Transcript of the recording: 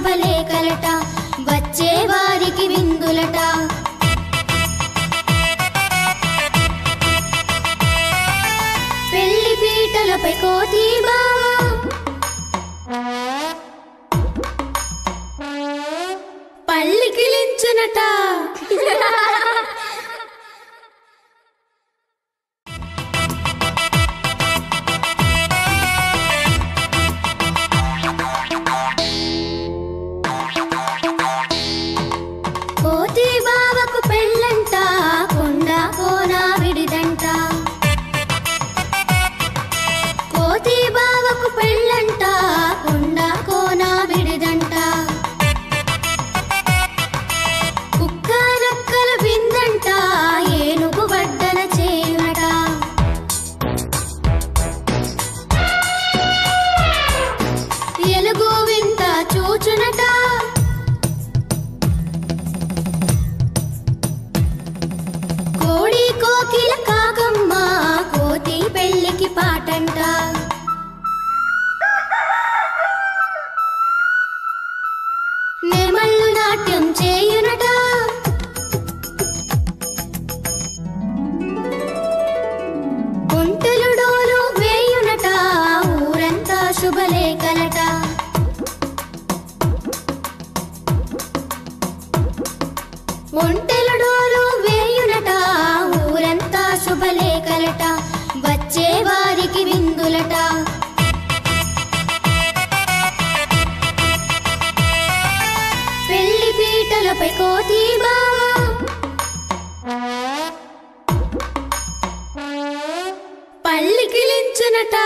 శుభలేఖలట వచ్చే వారికి విందులట పెళ్లి పీటలపై కోతి బావ పల్లికిలించునట కోతి బావకు పెళ్ళంట కొండ కోన విడిదంట కోతి బావకు పెళ్ళంట కొండ కోన విడిదంట కుక్క నక్కల విందంట ఏనుగు వడ్డన చేయునట ఎలుగు వింత చూచునట కోడి కోకిల కాకమ్మ కోతి పెళ్ళికి పాటంట నెమళ్ళు నాట్యం చేయునట ఒంటెలు డోలు వేయునట ఊరంతా శుభలేఖలట ఒంటెల డోలు వేయునట ఊరంతా శుభలేఖలట వచ్చే వారికి విందులట పెళ్లి పీటలపై కోతి బావ పల్లికిలించునట